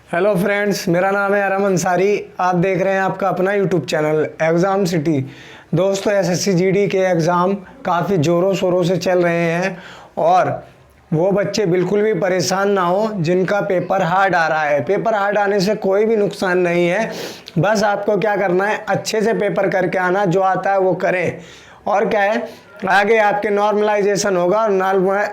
Hello friends, मेरा नाम है अरम अंसारी। आप देख रहे हैं आपका अपना यूट्यूब चैनल एग्ज़ाम सिटी। दोस्तों, एसएससी जीडी के एग्ज़ाम काफ़ी ज़ोरों शोरों से चल रहे हैं और वो बच्चे बिल्कुल भी परेशान ना हो जिनका पेपर हार्ड आ रहा है। पेपर हार्ड आने से कोई भी नुकसान नहीं है, बस आपको क्या करना है, अच्छे से पेपर करके आना, जो आता है वो करें। और क्या है, आगे आपके नॉर्मलाइजेशन होगा और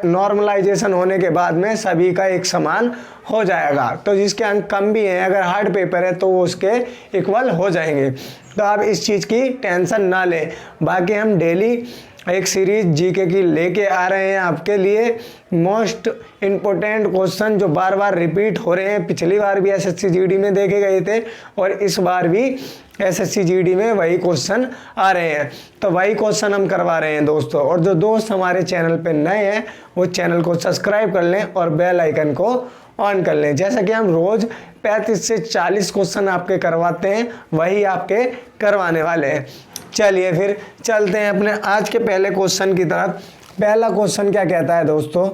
नॉर्मलाइजेशन होने के बाद में सभी का एक समान हो जाएगा। तो जिसके अंक कम भी हैं, अगर हार्ड पेपर है तो वो उसके इक्वल हो जाएंगे। तो आप इस चीज़ की टेंशन ना लें। बाकी हम डेली एक सीरीज जीके की लेके आ रहे हैं आपके लिए। मोस्ट इम्पोर्टेंट क्वेश्चन जो बार बार रिपीट हो रहे हैं, पिछली बार भी एसएससी जीडी में देखे गए थे और इस बार भी एसएससी जीडी में वही क्वेश्चन आ रहे हैं। तो वही क्वेश्चन हम करवा रहे हैं दोस्तों। और जो दोस्त हमारे चैनल पे नए हैं वो चैनल को सब्सक्राइब कर लें और बेल आइकन को ऑन कर लें। जैसा कि हम रोज़ 35 से 40 क्वेश्चन आपके करवाते हैं, वही आपके करवाने वाले हैं। चलिए फिर चलते हैं अपने आज के पहले क्वेश्चन की तरफ। पहला क्वेश्चन क्या कहता है दोस्तों,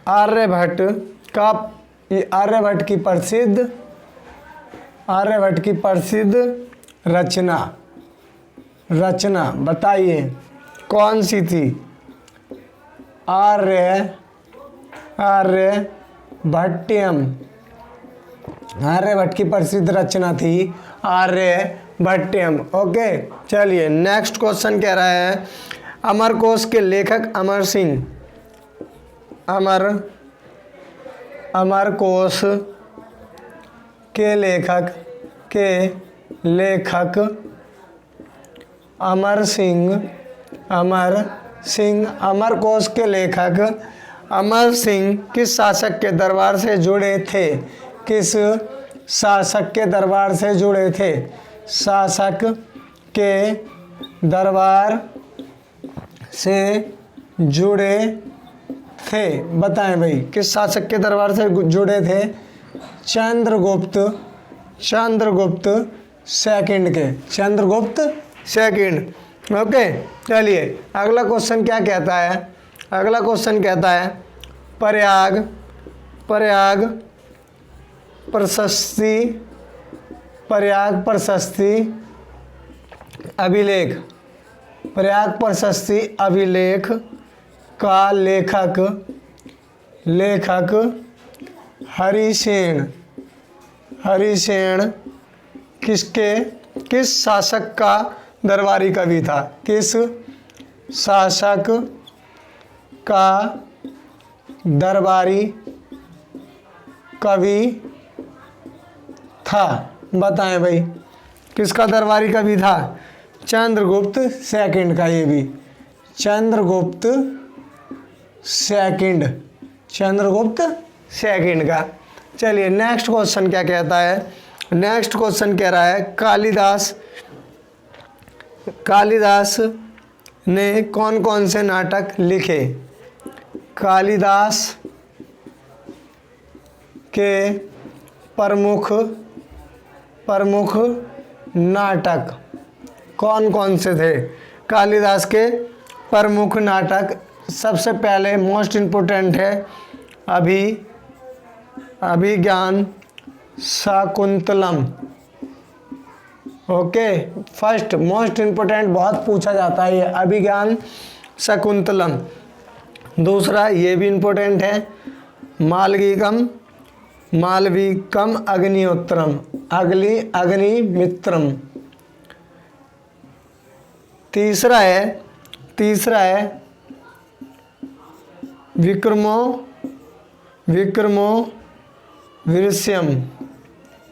आर्यभट्ट की प्रसिद्ध रचना बताइए कौन सी थी। आर्यभट्ट की प्रसिद्ध रचना थी आर्यभट्टयम। ओके, चलिए नेक्स्ट क्वेश्चन कह रहा है, अमरकोश के लेखक अमर सिंह। अमरकोश के लेखक अमर सिंह। अमरकोश के लेखक अमर सिंह किस शासक के दरबार से जुड़े थे? किस शासक के दरबार से जुड़े थे? शासक के दरबार से जुड़े थे, बताएं भाई, किस शासक के दरबार से जुड़े थे? चंद्रगुप्त सेकंड। ओके, चलिए अगला क्वेश्चन क्या कहता है। अगला क्वेश्चन कहता है, प्रयाग प्रशस्ति अभिलेख का लेखक हरिसेन किस शासक का दरबारी कवि था? किस शासक का दरबारी कवि था, बताएं भाई, किसका दरबारी कवि था? चंद्रगुप्त सेकंड का। ये भी चंद्रगुप्त सेकंड का। चलिए नेक्स्ट क्वेश्चन क्या कहता है। नेक्स्ट क्वेश्चन कह रहा है, कालिदास ने कौन कौन से नाटक लिखे? कालिदास के प्रमुख नाटक कौन कौन से थे? कालिदास के प्रमुख नाटक, सबसे पहले मोस्ट इम्पोर्टेंट है Abhijnana Shakuntalam. Okay, first most important, बहुत पूछा जाता है ये, अभिज्ञान शाकुंतलम। दूसरा ये भी इम्पोर्टेंट है, मालविकम अग्निमित्रम। तीसरा है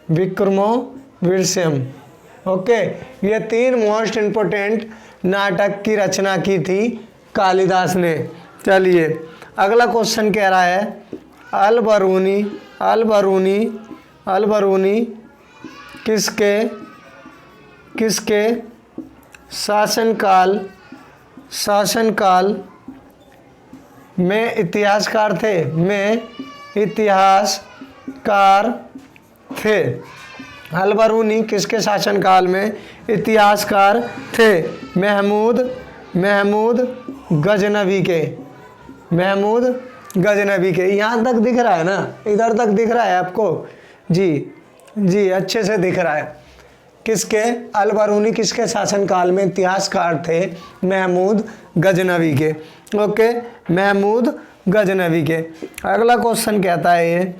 विक्रमोर्वशीयम। ओके, ये 3 मोस्ट इम्पोर्टेंट नाटक की रचना की थी कालिदास ने। चलिए अगला क्वेश्चन कह रहा है, अलबरूनी किसके शासनकाल में इतिहासकार थे? अलबरूनी किसके शासनकाल में इतिहासकार थे? महमूद गजनवी के। महमूद गजनवी के। यहाँ तक दिख रहा है ना, इधर तक दिख रहा है आपको? जी जी, अच्छे से दिख रहा है। किसके? अल बरूनी किसके शासनकाल में इतिहासकार थे? महमूद गजनवी के। ओके, महमूद गजनवी के। अगला क्वेश्चन कहता है ये,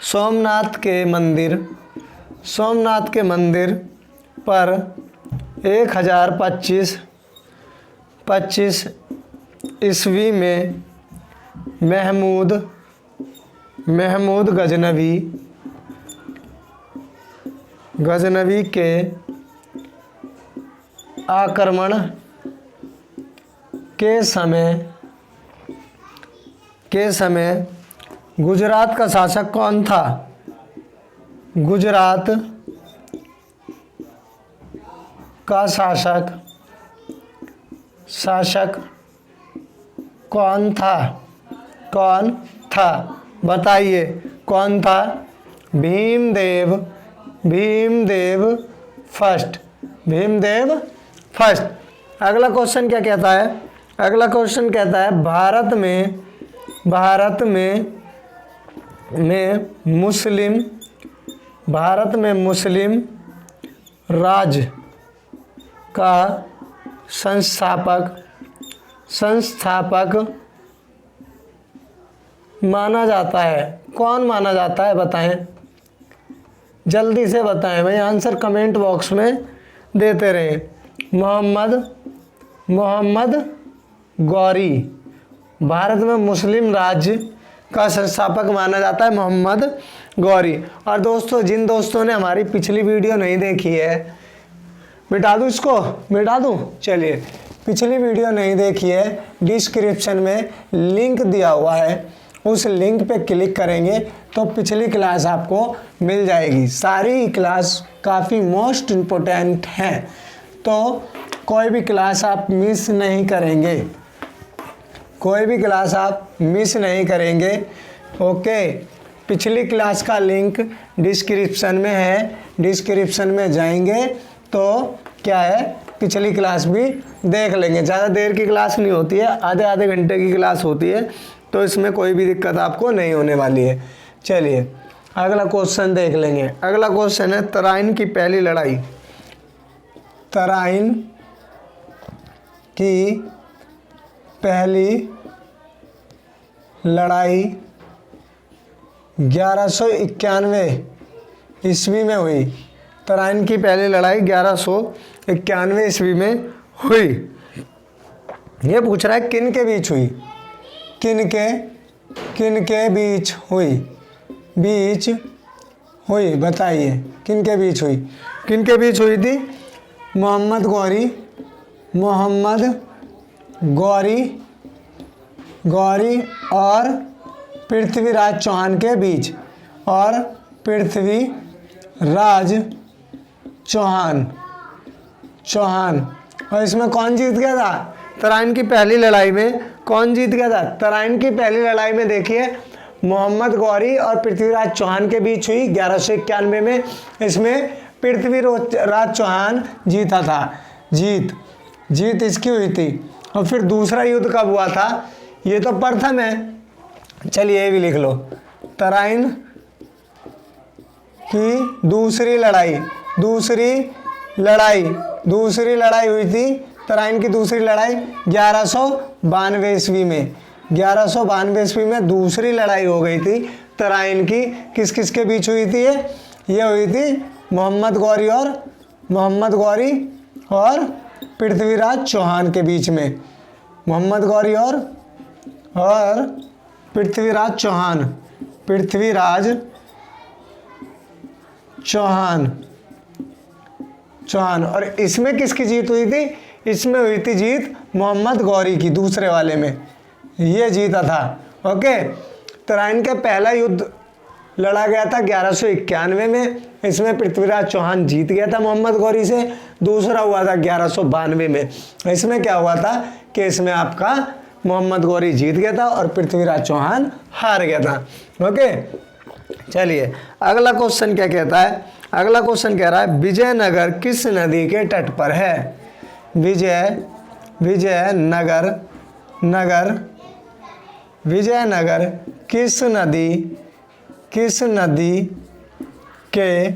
सोमनाथ के मंदिर पर 1025 ईस्वी में महमूद गजनवी के आक्रमण के समय गुजरात का शासक कौन था? गुजरात का शासक कौन था? बताइए कौन था? भीमदेव फर्स्ट। अगला क्वेश्चन क्या कहता है? अगला क्वेश्चन कहता है, भारत में मुस्लिम राज का संस्थापक माना जाता है। कौन माना जाता है? बताएं, जल्दी से बताएं भाई, आंसर कमेंट बॉक्स में देते रहें। मोहम्मद गौरी। भारत में मुस्लिम राज्य का संस्थापक माना जाता है मोहम्मद गौरी। और दोस्तों, जिन दोस्तों ने हमारी पिछली वीडियो नहीं देखी है, मिटा दूँ इसको? मिटा दूँ? चलिए, पिछली वीडियो नहीं देखी है, डिस्क्रिप्शन में लिंक दिया हुआ है, उस लिंक पे क्लिक करेंगे तो पिछली क्लास आपको मिल जाएगी। सारी क्लास काफ़ी मोस्ट इम्पोर्टेंट हैं, तो कोई भी क्लास आप मिस नहीं करेंगे। ओके, पिछली क्लास का लिंक डिस्क्रिप्शन में है, डिस्क्रिप्शन में जाएंगे तो क्या है, पिछली क्लास भी देख लेंगे। ज़्यादा देर की क्लास नहीं होती है, आधे घंटे की क्लास होती है, तो इसमें कोई भी दिक्कत आपको नहीं होने वाली है। चलिए अगला क्वेश्चन देख लेंगे। अगला क्वेश्चन है, तराइन की पहली लड़ाई। तराइन की पहली लड़ाई 1191 ईस्वी में हुई। तराइन की पहली लड़ाई 1191 ईस्वी में हुई। ये पूछ रहा है किन के बीच हुई? किन के बीच हुई? बताइए किन के बीच हुई? किन के बीच हुई थी? मोहम्मद गौरी और पृथ्वीराज चौहान के बीच। और पृथ्वीराज चौहान। और इसमें कौन जीत गया था? तराइन की पहली लड़ाई में कौन जीत गया था? तराइन की पहली लड़ाई में देखिए, मोहम्मद गौरी और पृथ्वीराज चौहान के बीच हुई 1191 में। इसमें पृथ्वीराज चौहान जीता था। जीत इसकी हुई थी। और फिर दूसरा युद्ध कब हुआ था? ये तो प्रथम है, चलिए ये भी लिख लो। तराइन की दूसरी लड़ाई हुई थी। तराइन की दूसरी लड़ाई 1192 ईस्वी में। 1192 ईस्वी में दूसरी लड़ाई हो गई थी तराइन की। किस किस के बीच हुई थी? ये हुई थी मोहम्मद गौरी और पृथ्वीराज चौहान के बीच में। मोहम्मद गौरी और पृथ्वीराज चौहान। और इसमें किसकी जीत हुई थी? इसमें हुई थी जीत मोहम्मद गौरी की, दूसरे वाले में ये जीता था। ओके, तराइन का पहला युद्ध लड़ा गया था 1191 में। इसमें पृथ्वीराज चौहान जीत गया था मोहम्मद गौरी से। दूसरा हुआ था 1192 में। इसमें क्या हुआ था कि इसमें आपका मोहम्मद गौरी जीत गया था और पृथ्वीराज चौहान हार गया था। ओके, चलिए अगला क्वेश्चन क्या कहता है? अगला क्वेश्चन कह रहा है, विजयनगर किस नदी के तट पर है? विजयनगर नगर विजयनगर किस नदी के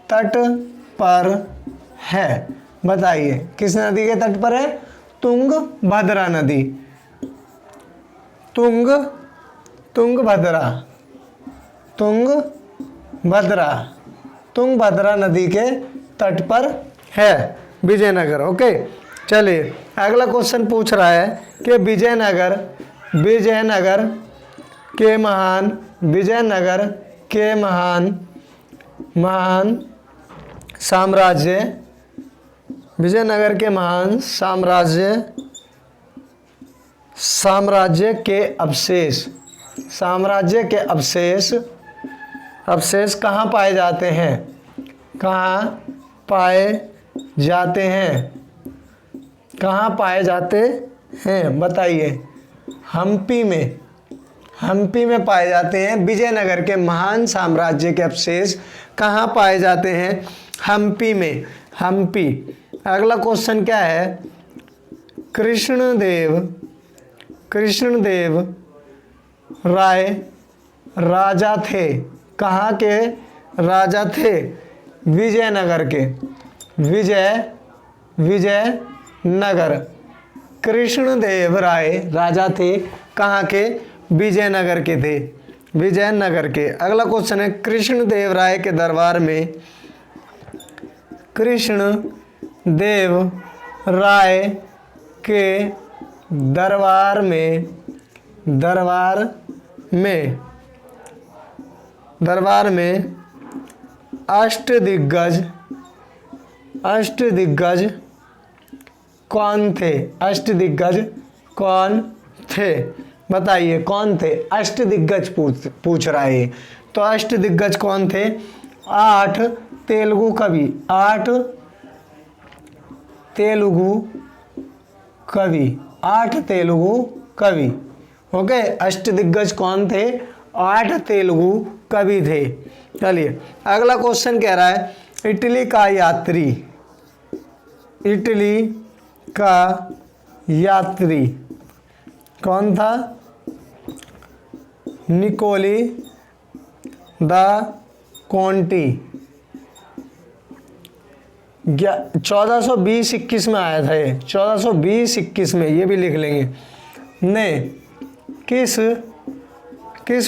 तट पर है? बताइए किस नदी के तट पर है? तुंगभद्रा नदी। तुंगभद्रा नदी के तट पर है विजयनगर। ओके, चलिए अगला क्वेश्चन पूछ रहा है कि विजयनगर के महान साम्राज्य विजयनगर के महान साम्राज्य के अवशेष कहाँ पाए जाते हैं? कहाँ पाए जाते हैं बताइए। हम्पी में पाए जाते हैं। विजयनगर के महान साम्राज्य के अवशेष कहाँ पाए जाते हैं? हम्पी में। अगला क्वेश्चन क्या है? कृष्णदेव राय राजा थे। कहाँ के राजा थे? विजयनगर के। विजयनगर। कृष्णदेव राय राजा थे कहाँ के? विजयनगर के थे। विजयनगर के। अगला क्वेश्चन है कृष्णदेव राय के दरबार में दरबार में अष्टदिग्गज कौन थे? बताइए कौन थे? अष्टदिग्गज पूछ रहा है। तो अष्टदिग्गज कौन थे? 8 तेलुगु कवि। ओके, अष्टदिग्गज कौन थे? 8 तेलुगु कवि थे। चलिए अगला क्वेश्चन कह रहा है इटली का यात्री कौन था? निकोली द कॉन्टी। 1420-21 में आया था ये। 1420-21 में, ये भी लिख लेंगे। ने किस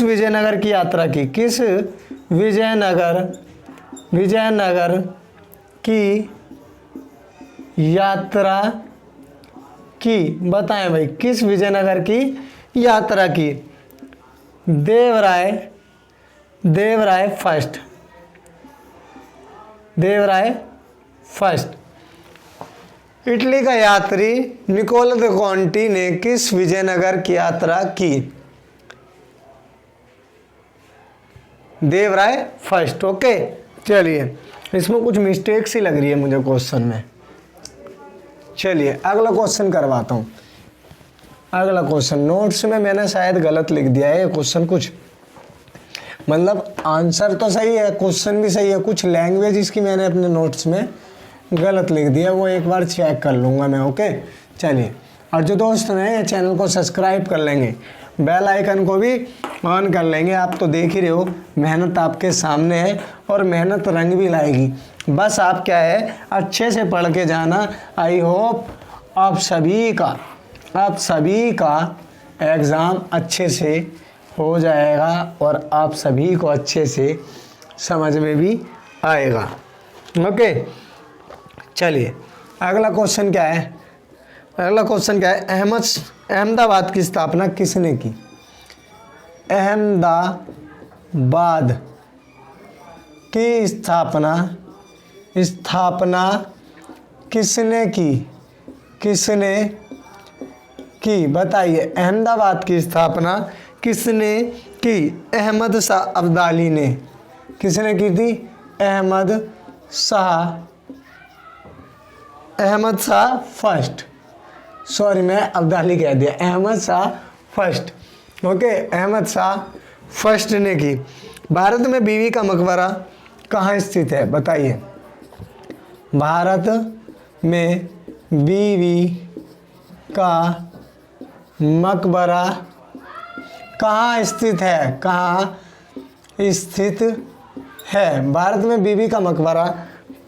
विजयनगर की यात्रा की? किस विजयनगर की यात्रा की? बताएं भाई, किस विजयनगर की यात्रा की? देवराय फर्स्ट। इटली का यात्री निकोला द कॉन्टी ने किस विजयनगर की यात्रा की? देवराय फर्स्ट। ओके, चलिए इसमें कुछ मिस्टेक्स ही लग रही है मुझे क्वेश्चन में। चलिए अगला क्वेश्चन करवाता हूँ। अगला क्वेश्चन नोट्स में मैंने शायद गलत लिख दिया है क्वेश्चन, कुछ मतलब आंसर तो सही है, क्वेश्चन भी सही है, कुछ लैंग्वेज इसकी मैंने अपने नोट्स में गलत लिख दिया, वो एक बार चेक कर लूँगा मैं। ओके, चलिए, और जो दोस्त हैं चैनल को सब्सक्राइब कर लेंगे, बेल आइकन को भी ऑन कर लेंगे। आप तो देख ही रहे हो, मेहनत आपके सामने है और मेहनत रंग भी लाएगी। बस आप क्या है, अच्छे से पढ़ के जाना। आई होप आप सभी का एग्ज़ाम अच्छे से हो जाएगा और आप सभी को अच्छे से समझ में भी आएगा। ओके, चलिए अगला क्वेश्चन क्या है? अहमदाबाद की स्थापना किसने की? अहमदाबाद की स्थापना किसने की? बताइए, अहमदाबाद की स्थापना किसने की? अहमद शाह अब्दाली ने। किसने की थी? अहमद शाह फर्स्ट। सॉरी, मैं अब्दाली कह दिया, Ahmad Shah first. Okay, Ahmad Shah first ने की। भारत में बीवी का मकबरा कहाँ स्थित है? बताइए, भारत में बीवी का मकबरा कहाँ स्थित है? कहाँ स्थित है? भारत में बीबी का मकबरा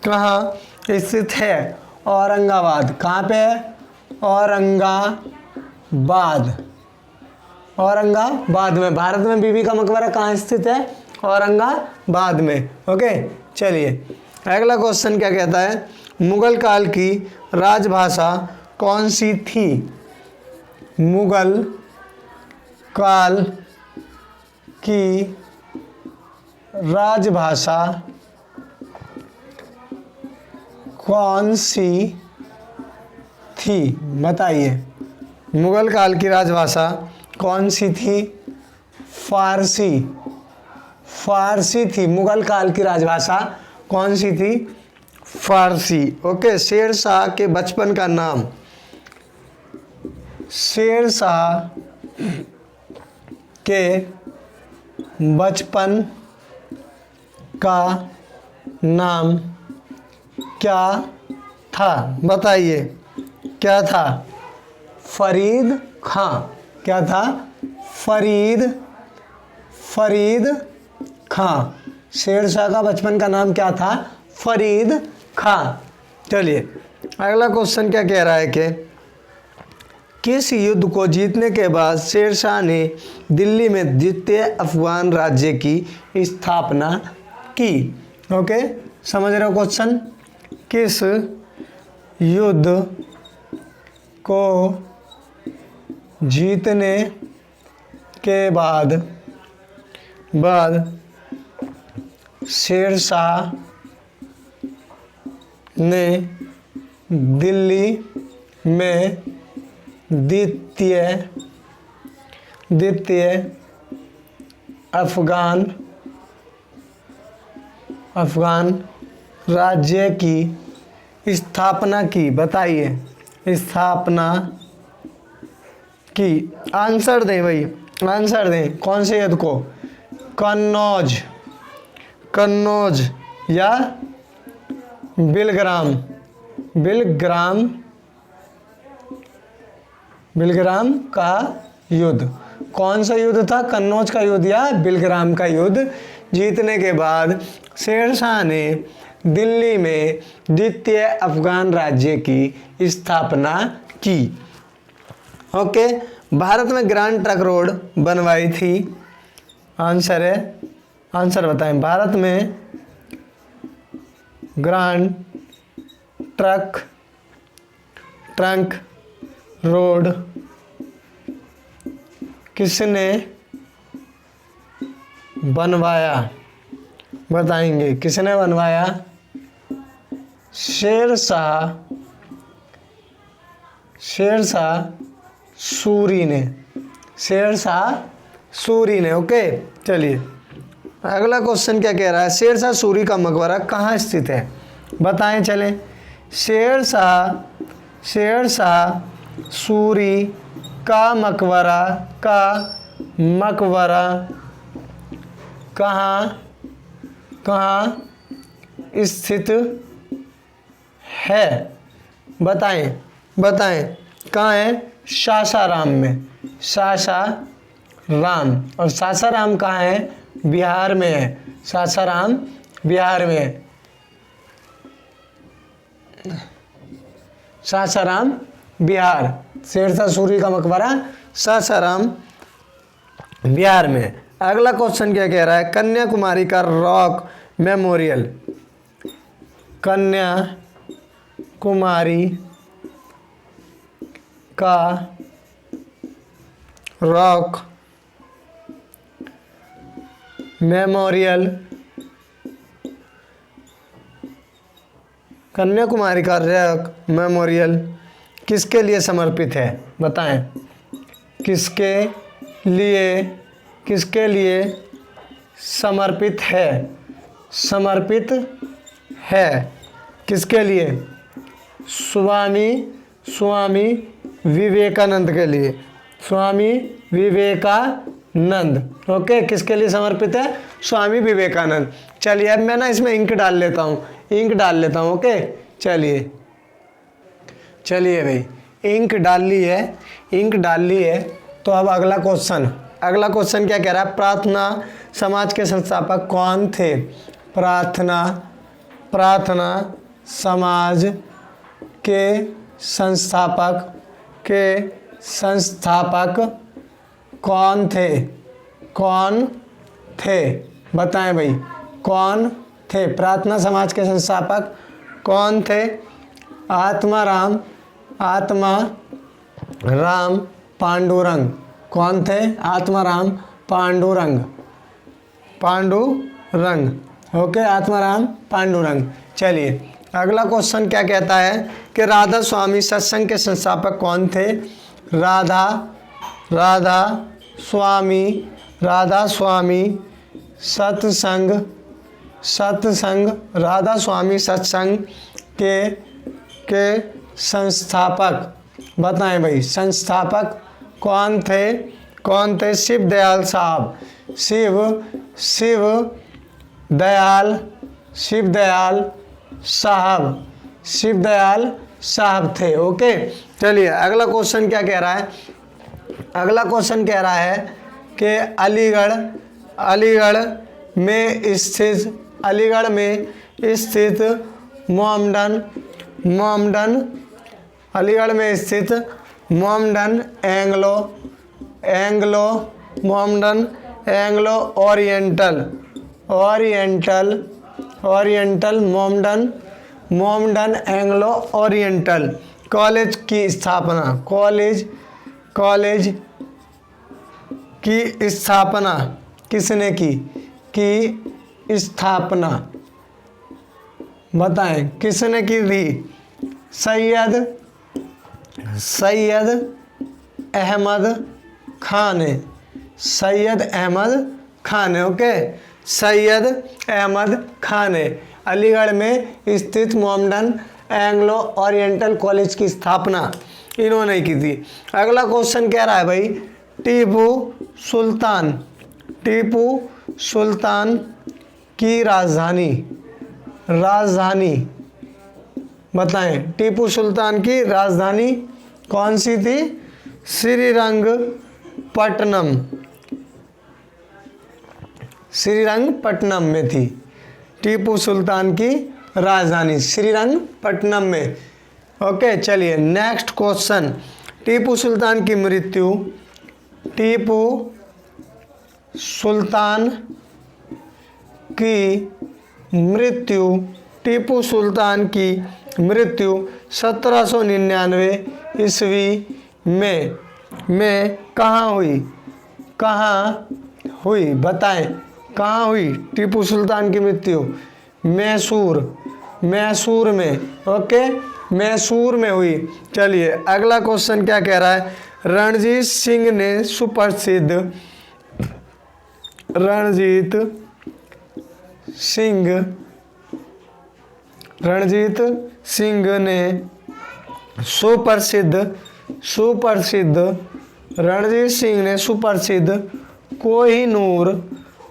कहाँ स्थित है? औरंगाबाद। कहाँ पे है? औरंगाबाद। औरंगाबाद में। भारत में बीबी का मकबरा कहाँ स्थित है? औरंगाबाद में। ओके, चलिए अगला क्वेश्चन क्या कहता है? मुगल काल की राजभाषा कौन सी थी? मुगल काल की राजभाषा कौन सी थी? बताइए। मुगल काल की राजभाषा कौन सी थी? फारसी। फारसी थी। मुगल काल की राजभाषा कौन सी थी? फारसी। ओके, शेर शाह के बचपन का नाम। शेर शाह के बचपन का नाम क्या था? बताइए, क्या था? फरीद खां। क्या था? फरीद खां। शेर शाह का बचपन का नाम क्या था? फरीद खां। चलिए अगला क्वेश्चन क्या कह रहा है कि किस युद्ध को जीतने के बाद शेर शाह ने दिल्ली में द्वितीय अफगान राज्य की स्थापना की? ओके, समझ रहे हो क्वेश्चन? किस युद्ध को जीतने के बाद शेर शाह ने दिल्ली में द्वितीय अफगान राज्य की स्थापना की? बताइए, स्थापना की। आंसर दें भाई, आंसर दें। कौन से युद्ध को? कन्नौज या बिलग्राम का युद्ध। कौन सा युद्ध था? कन्नौज का युद्ध या बिलग्राम का युद्ध जीतने के बाद शेर शाह ने दिल्ली में द्वितीय अफगान राज्य की स्थापना की। ओके, भारत में ग्रांड ट्रंक रोड बनवाई थी? आंसर है, आंसर बताएं। भारत में ग्रांड ट्रंक रोड किसने बनवाया? बताएंगे, किसने बनवाया? शेर शाह सूरी ने। शेर शाह सूरी ने। ओके, चलिए अगला क्वेश्चन क्या कह रहा है? शेर शाह सूरी का मकबरा कहाँ स्थित है? बताएं चलें। शेर शाह सूरी का मकबरा कहाँ स्थित है? बताएं कहाँ है? सासाराम में। सासाराम। और सासाराम कहाँ है? बिहार में है। सासाराम बिहार में है। सासाराम बिहार। शेर शाह सूरी का मकबरा सासाराम बिहार में। अगला क्वेश्चन क्या कह रहा है? कन्याकुमारी का रॉक मेमोरियल। कन्याकुमारी का रॉक मेमोरियल। कन्याकुमारी का रॉक मेमोरियल किसके लिए समर्पित है? बताएं, किसके लिए समर्पित है? किसके लिए? स्वामी विवेकानंद के लिए। स्वामी विवेकानंद। ओके, किसके लिए समर्पित है? स्वामी विवेकानंद। चलिए अब मैं ना इसमें इंक डाल लेता हूँ। ओके, चलिए भाई इंक डाल ली है, इंक डाल ली है। तो अब अगला क्वेश्चन क्या कह रहा है? प्रार्थना समाज के संस्थापक कौन थे? प्रार्थना समाज के संस्थापक कौन थे? बताएं भाई, कौन थे? प्रार्थना समाज के संस्थापक कौन थे? आत्माराम पांडुरंग। कौन थे? आत्माराम पांडुरंग। ओके, आत्माराम पांडुरंग। चलिए अगला क्वेश्चन क्या कहता है कि राधा स्वामी सत्संग के संस्थापक कौन थे? राधा स्वामी सत्संग राधा स्वामी सत्संग के संस्थापक। बताएं भाई, संस्थापक कौन थे? शिव दयाल साहब थे। ओके, चलिए अगला क्वेश्चन क्या कह रहा है? अगला क्वेश्चन कह रहा है कि अलीगढ़ में स्थित मोमडन एंग्लो ओरिएंटल मोमडन एंग्लो ओरिएंटल कॉलेज की स्थापना किसने की? बताएं, किसने की थी? सैयद अहमद खान ने। ओके, सैयद अहमद खान ने अलीगढ़ में स्थित मोमडन एंग्लो ओरिएंटल कॉलेज की स्थापना इन्होंने की थी। अगला क्वेश्चन कह रहा है भाई, टीपू सुल्तान की राजधानी बताएं, टीपू सुल्तान की राजधानी कौन सी थी? श्रीरंगपट्टनम में थी। टीपू सुल्तान की राजधानी श्रीरंगपट्टनम में। ओके, चलिए नेक्स्ट क्वेश्चन। टीपू सुल्तान की मृत्यु टीपू सुल्तान की मृत्यु 1799 ईस्वी में कहाँ हुई? बताएं, कहाँ हुई टीपू सुल्तान की मृत्यु? मैसूर में। ओके, मैसूर में हुई। चलिए अगला क्वेश्चन क्या कह रहा है? रणजीत सिंह ने सुप्रसिद्ध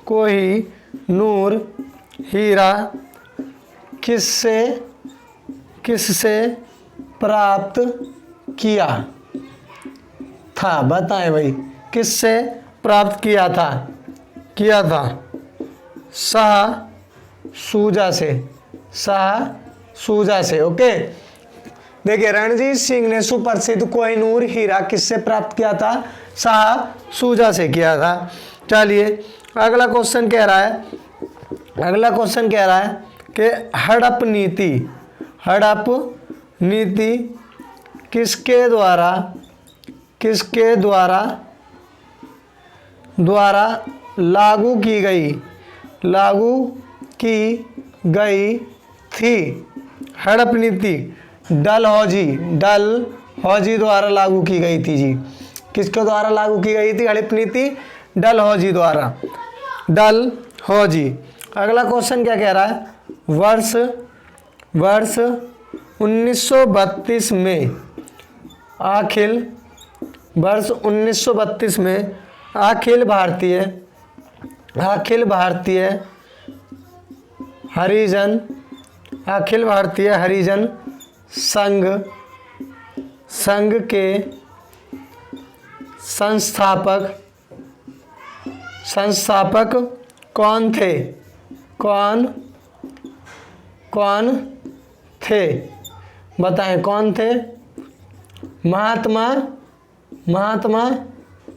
कोहिनूर हीरा किससे प्राप्त किया था? बताएं भाई, किससे प्राप्त किया था? शाहसूजा से। ओके, देखिए रणजीत सिंह ने सुप्रसिद्ध कोहिनूर हीरा किससे प्राप्त किया था? शाहसूजा से किया था। चलिए अगला क्वेश्चन कह रहा है कि हड़प नीति किसके द्वारा लागू की गई थी? हड़प नीति डलहौजी द्वारा लागू की गई थी जी। किसके द्वारा लागू की गई थी हड़प नीति? डलहौजी द्वारा। अगला क्वेश्चन क्या कह रहा है? वर्ष 1932 में अखिल भारतीय हरिजन संघ के संस्थापक कौन थे? कौन थे? बताएं कौन थे? महात्मा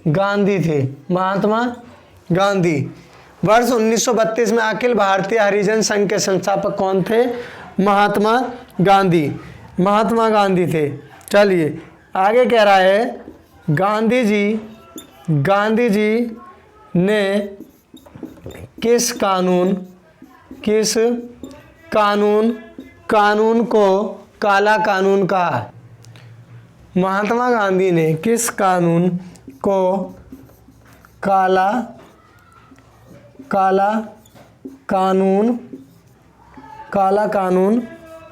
गांधी थे। महात्मा गांधी। वर्ष 1932 में अखिल भारतीय हरिजन संघ के संस्थापक कौन थे? महात्मा गांधी थे। चलिए आगे कह रहा है गांधी जी ने किस कानून को काला कानून कहा? महात्मा गांधी ने किस कानून को काला कानून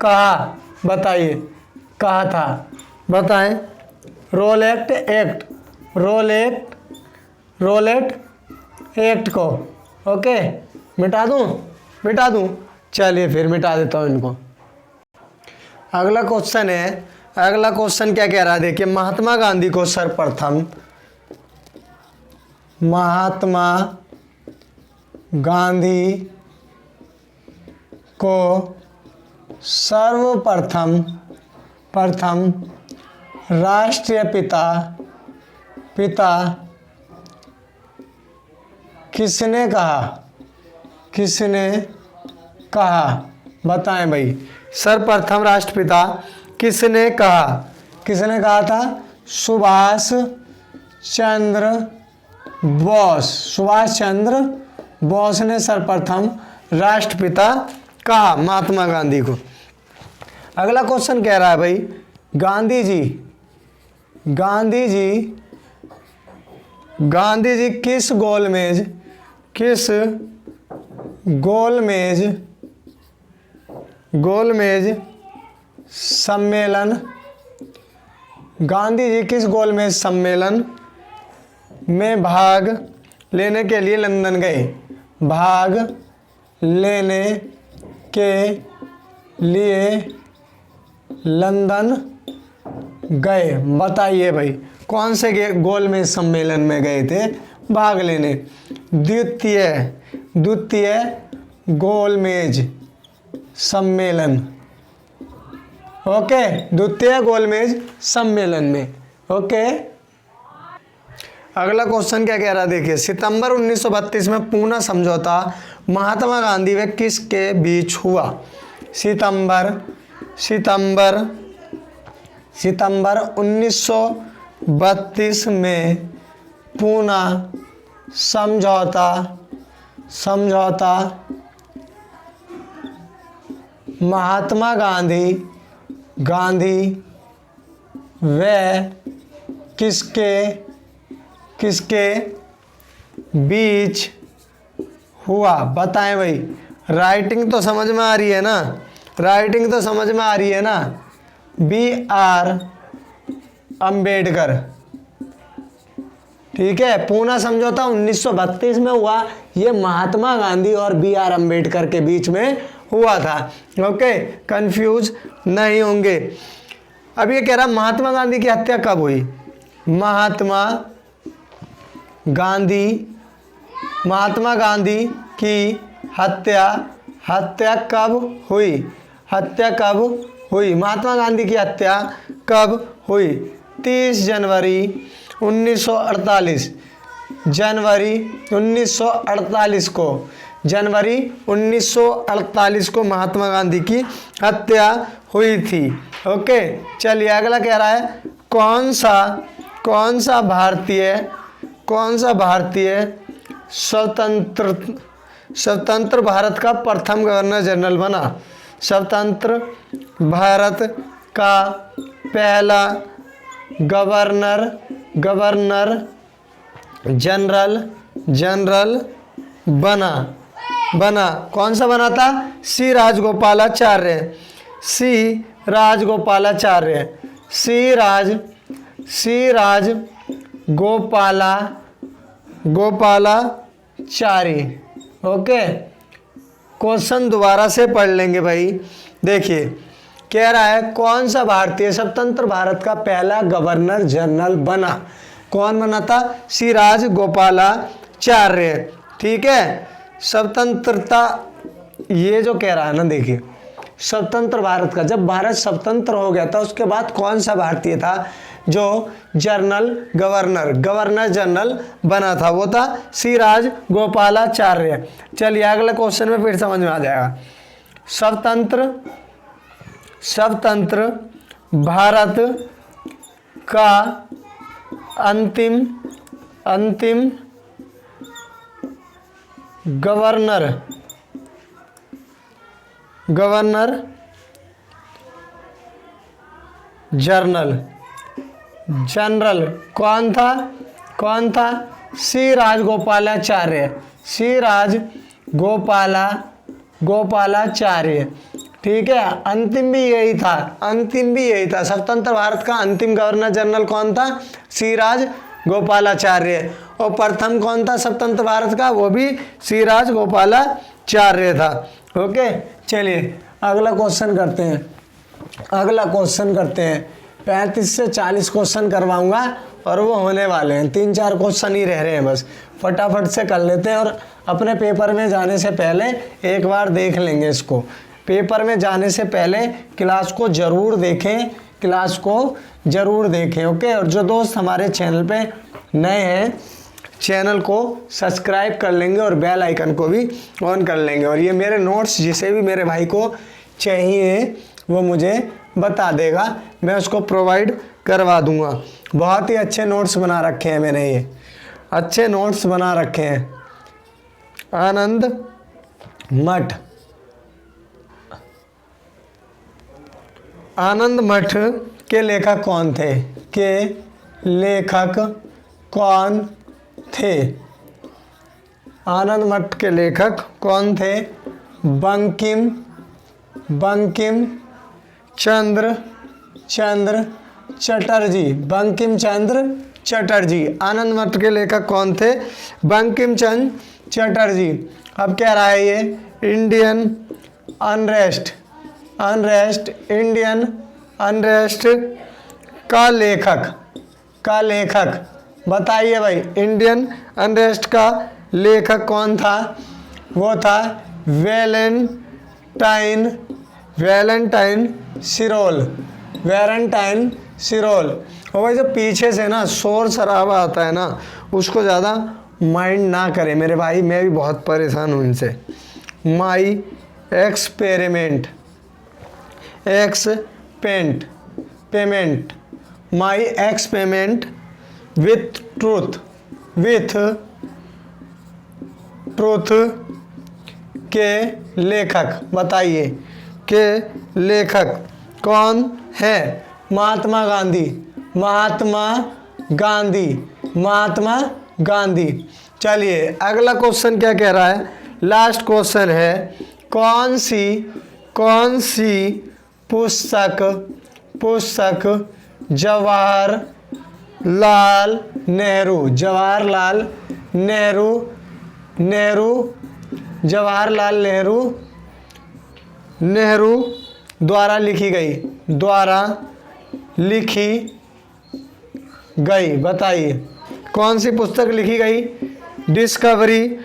कहा? बताइए, कहा था, बताएं। रोलेट एक्ट को। ओके, मिटा दूं? चलिए फिर मिटा देता हूं इनको। अगला क्वेश्चन क्या कह रहा है? देखिए, महात्मा गांधी को सर्वप्रथम राष्ट्रीय पिता किसने कहा? बताएं भाई, सर्वप्रथम राष्ट्रपिता किसने कहा था? सुभाष चंद्र बोस ने सर्वप्रथम राष्ट्रपिता कहा महात्मा गांधी को। अगला क्वेश्चन कह रहा है भाई, गांधी जी किस गोलमेज सम्मेलन में भाग लेने के लिए लंदन गए? बताइए भाई, कौन से गोलमेज सम्मेलन में गए थे भाग लेने? द्वितीय गोलमेज सम्मेलन। ओके, द्वितीय गोलमेज सम्मेलन में। ओके, अगला क्वेश्चन क्या कह रहा है? देखिए, सितंबर 1932 में पूना समझौता महात्मा गांधी व किसके बीच हुआ? सितंबर 1932 में पूना समझौता महात्मा गांधी व किसके बीच हुआ? बताएं भाई। राइटिंग तो समझ में आ रही है ना? B.R. अम्बेडकर। ठीक है, पूना समझौता 1932 में हुआ। ये महात्मा गांधी और B.R. अम्बेडकर के बीच में हुआ था। ओके, कंफ्यूज नहीं होंगे। अब ये कह रहा महात्मा गांधी की हत्या कब हुई? महात्मा गांधी की हत्या कब हुई? महात्मा गांधी की हत्या कब हुई? 30 जनवरी 1948। जनवरी 1948 को महात्मा गांधी की हत्या हुई थी। ओके, चलिए अगला कह रहा है, कौन सा भारतीय स्वतंत्र भारत का प्रथम गवर्नर जनरल बना? स्वतंत्र भारत का पहला गवर्नर जनरल बना। कौन सा बना था? सी राजगोपालाचारी। ओके, क्वेश्चन दोबारा से पढ़ लेंगे भाई। देखिए कह रहा है कौन सा भारतीय स्वतंत्र भारत का पहला गवर्नर जनरल बना? कौन बना था? श्री राजगोपालाचार्य। ठीक है, स्वतंत्रता ये जो कह रहा है ना, देखिए स्वतंत्र भारत का, जब भारत स्वतंत्र हो गया था उसके बाद कौन सा भारतीय था जो गवर्नर जनरल बना था? वो था श्री राजगोपालाचार्य। चलिए अगले क्वेश्चन में फिर समझ में आ जाएगा। स्वतंत्र भारत का अंतिम गवर्नर जनरल कौन था? श्री राजगोपालाचार्य। ठीक है, अंतिम भी यही था। स्वतंत्र भारत का अंतिम गवर्नर जनरल कौन था? श्री राजगोपालाचार्य। और प्रथम कौन था स्वतंत्र भारत का? वो भी श्री राजगोपालाचार्य था। ओके, चलिए अगला क्वेश्चन करते हैं। 35 से 40 क्वेश्चन करवाऊंगा और वो होने वाले हैं, 3-4 क्वेश्चन ही रह रहे हैं, बस फटाफट से कर लेते हैं। और अपने पेपर में जाने से पहले एक बार देख लेंगे इसको। पेपर में जाने से पहले क्लास को ज़रूर देखें। ओके, और जो दोस्त हमारे चैनल पे नए हैं चैनल को सब्सक्राइब कर लेंगे और बेल आइकन को भी ऑन कर लेंगे। और ये मेरे नोट्स जिसे भी मेरे भाई को चाहिए वो मुझे बता देगा, मैं उसको प्रोवाइड करवा दूंगा। बहुत ही अच्छे नोट्स बना रखे हैं मैंने, ये अच्छे नोट्स बना रखे हैं। आनंद मठ के लेखक कौन थे? आनंद मठ के लेखक कौन थे? बंकिम चंद्र चटर्जी। आनंद मठ के लेखक कौन थे? बंकिम चंद्र चटर्जी। अब कह रहा है ये इंडियन अनरेस्ट का लेखक बताइए भाई, इंडियन अनरेस्ट का लेखक कौन था? वो था वैलेंटाइन सिरोल। और भाई जो पीछे से ना शोर शराबा आता है ना, उसको ज़्यादा माइंड ना करें मेरे भाई, मैं भी बहुत परेशान हूँ इनसे। माई एक्सपेरिमेंट विथ ट्रूथ के लेखक बताइए, के लेखक कौन है? महात्मा गांधी। चलिए अगला क्वेश्चन क्या कह रहा है? लास्ट क्वेश्चन है, कौन सी पुस्तक जवाहरलाल नेहरू द्वारा लिखी गई बताइए, कौन सी पुस्तक लिखी गई? Discovery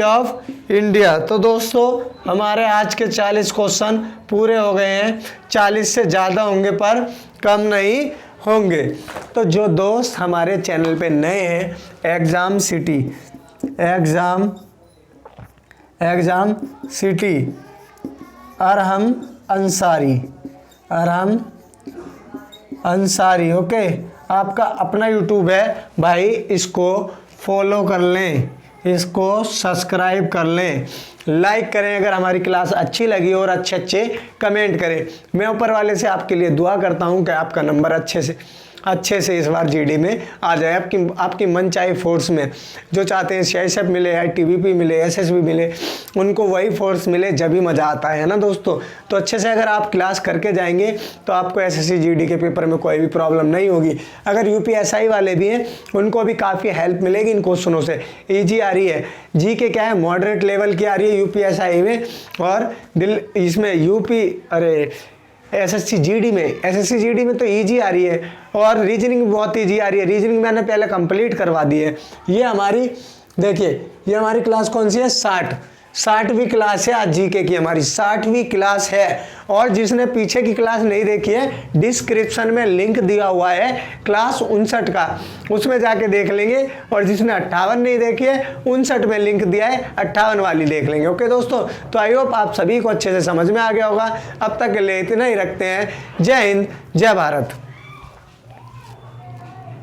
of India. तो दोस्तों हमारे आज के 40 क्वेश्चन पूरे हो गए हैं। 40 से ज़्यादा होंगे पर कम नहीं होंगे। तो जो दोस्त हमारे चैनल पे नए हैं, exam city Arham Ansari. Okay, आपका अपना यूट्यूब है भाई, इसको फॉलो कर लें, इसको सब्सक्राइब कर लें, लाइक करें अगर हमारी क्लास अच्छी लगी और अच्छे कमेंट करें। मैं ऊपर वाले से आपके लिए दुआ करता हूं कि आपका नंबर अच्छे से अच्छे से इस बार जीडी में आ जाए, आपकी मन चाहे फोर्स में। जो चाहते हैं सीआईएसएफ मिले या टीबीपी मिले, एसएसबी मिले, उनको वही फोर्स मिले, जब भी मज़ा आता है ना दोस्तों। तो अच्छे से अगर आप क्लास करके जाएंगे तो आपको एसएससी जीडी के पेपर में कोई भी प्रॉब्लम नहीं होगी। अगर यूपीएसआई वाले भी हैं उनको भी काफ़ी हेल्प मिलेगी इन क्वेश्चनों से। ईजी आ रही है, जी के क्या है मॉडरेट लेवल की आ रही है यूपीएसआई में, और इसमें एसएससी जीडी में तो इजी आ रही है, और रीजनिंग बहुत इजी आ रही है। रीजनिंग मैंने पहले कंप्लीट करवा दी है। ये हमारी देखिए, ये हमारी क्लास कौन सी है, 60वीं क्लास है आज जीके की, हमारी 60वीं क्लास है। और जिसने पीछे की क्लास नहीं देखी है, डिस्क्रिप्शन में लिंक दिया हुआ है क्लास 59 का, उसमें जाके देख लेंगे। और जिसने 58 नहीं देखी है, 59 में लिंक दिया है, 58 वाली देख लेंगे। ओके दोस्तों, तो आई होप आप सभी को अच्छे से समझ में आ गया होगा। अब तक के लिए इतना ही रखते हैं। जय हिंद, जय भारत।